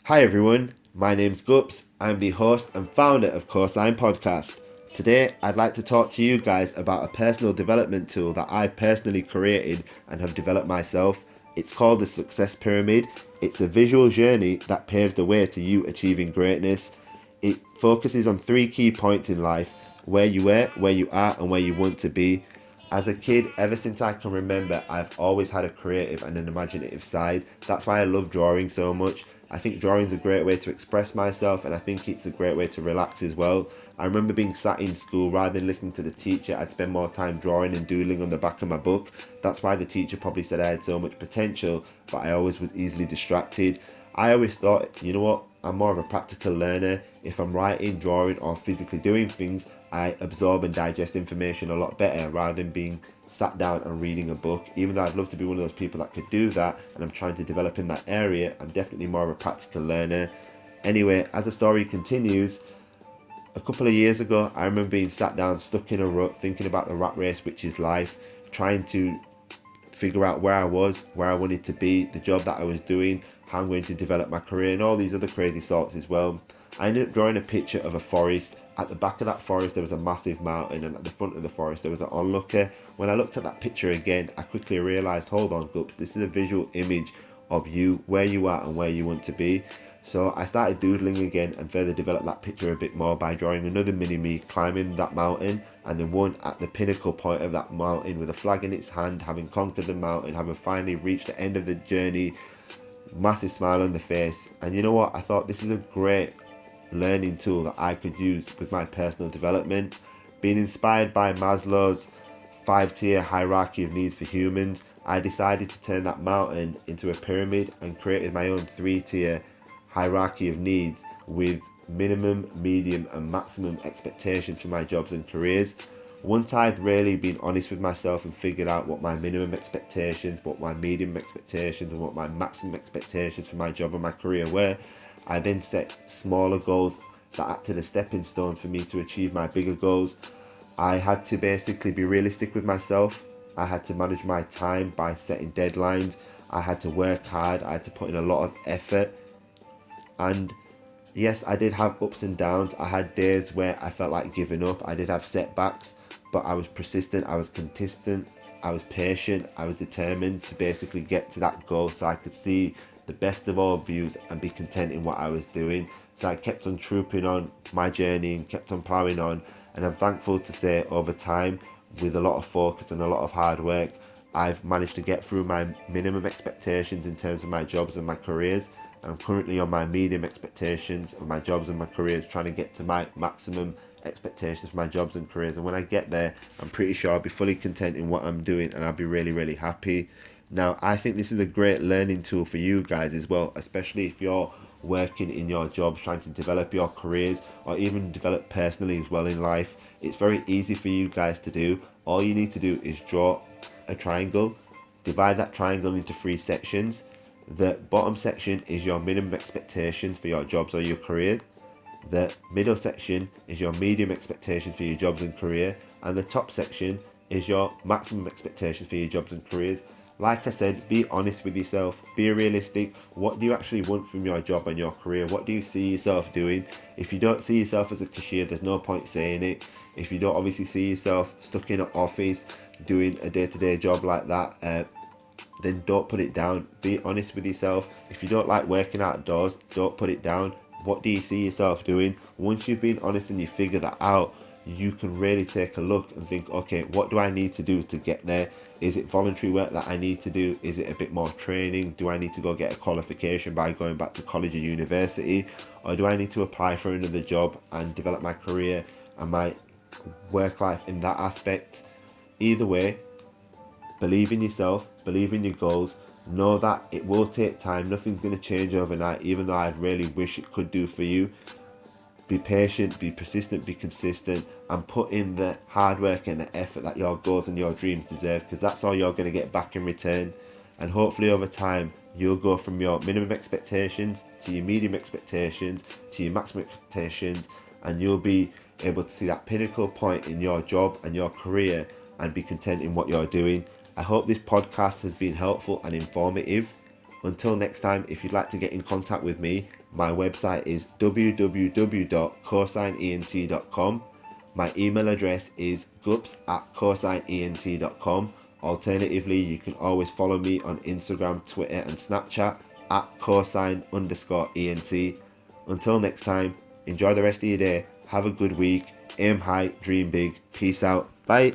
Hi everyone, my name's Gups. I'm the host and founder of CoSign Podcast. Today, I'd like to talk to you guys about a personal development tool that I personally created and have developed myself. It's called the Success Pyramid. It's a visual journey that paves the way to you achieving greatness. It focuses on three key points in life: where you were, where you are, and where you want to be. As a kid, ever since I can remember, I've always had a creative and an imaginative side. That's why I love drawing so much. I think drawing is a great way to express myself, and I think it's a great way to relax as well. I remember being sat in school, rather than listening to the teacher, I'd spend more time drawing and doodling on the back of my book. That's why the teacher probably said I had so much potential, but I always was easily distracted. I always thought, you know what, I'm more of a practical learner. If I'm writing, drawing, or physically doing things, I absorb and digest information a lot better rather than being sat down and reading a book. Even though I'd love to be one of those people that could do that, and I'm trying to develop in that area, I'm definitely more of a practical learner. Anyway, as the story continues, a couple of years ago, I remember being sat down, stuck in a rut, thinking about the rat race, which is life, trying to figure out where I was, where I wanted to be, the job that I was doing, how I'm going to develop my career, and all these other crazy thoughts as well. I ended up drawing a picture of a forest. At the back of that forest, there was a massive mountain, and at the front of the forest, there was an onlooker. When I looked at that picture again, I quickly realised, hold on, Gups, this is a visual image of you, where you are, and where you want to be. So I started doodling again and further developed that picture a bit more by drawing another mini me climbing that mountain, and then one at the pinnacle point of that mountain with a flag in its hand, having conquered the mountain, having finally reached the end of the journey, massive smile on the face. And you know what? I thought this is a great learning tool that I could use with my personal development. Being inspired by Maslow's 5 tier hierarchy of needs for humans, I decided to turn that mountain into a pyramid and created my own 3 tier hierarchy of needs with minimum, medium, and maximum expectations for my jobs and careers. Once I'd really been honest with myself and figured out what my minimum expectations, what my medium expectations, and what my maximum expectations for my job and my career were, I then set smaller goals that acted as stepping stones for me to achieve my bigger goals. I had to basically be realistic with myself. I had to manage my time by setting deadlines. I had to work hard. I had to put in a lot of effort. And yes, I did have ups and downs. I had days where I felt like giving up. I did have setbacks, but I was persistent, I was consistent, I was patient, I was determined to basically get to that goal so I could see the best of all views and be content in what I was doing. So I kept on trooping on my journey and kept on ploughing on. And I'm thankful to say over time, with a lot of focus and a lot of hard work, I've managed to get through my minimum expectations in terms of my jobs and my careers. I'm currently on my medium expectations of my jobs and my careers, trying to get to my maximum expectations for my jobs and careers. And when I get there, I'm pretty sure I'll be fully content in what I'm doing and I'll be really, really happy. Now, I think this is a great learning tool for you guys as well, especially if you're working in your jobs, trying to develop your careers or even develop personally as well in life. It's very easy for you guys to do. All you need to do is draw a triangle, divide that triangle into 3 sections. The bottom section is your minimum expectations for your jobs or your career. The middle section is your medium expectations for your jobs and career. And the top section is your maximum expectations for your jobs and careers. Like I said, be honest with yourself, be realistic. What do you actually want from your job and your career? What do you see yourself doing? If you don't see yourself as a cashier, there's no point saying it. If you don't obviously see yourself stuck in an office doing a day-to-day job like that, then don't put it down. Be honest with yourself. If you don't like working outdoors, don't put it down. What do you see yourself doing? Once you've been honest and you figure that out, you can really take a look and think, okay, what do I need to do to get there? Is it voluntary work that I need to do? Is it a bit more training? Do I need to go get a qualification by going back to college or university? Or do I need to apply for another job and develop my career and my work life in that aspect? Either way, believe in yourself, believe in your goals, know that it will take time, nothing's going to change overnight, even though I really wish it could do for you. Be patient, be persistent, be consistent, and put in the hard work and the effort that your goals and your dreams deserve, because that's all you're going to get back in return. And hopefully over time, you'll go from your minimum expectations to your medium expectations to your maximum expectations, and you'll be able to see that pinnacle point in your job and your career and be content in what you're doing. I hope this podcast has been helpful and informative. Until next time, if you'd like to get in contact with me, my website is www.cosignent.com. My email address is gups@cosignent.com. Alternatively, you can always follow me on Instagram, Twitter and Snapchat at cosine_ent. Until next time, enjoy the rest of your day, have a good week, aim high, dream big, peace out, bye.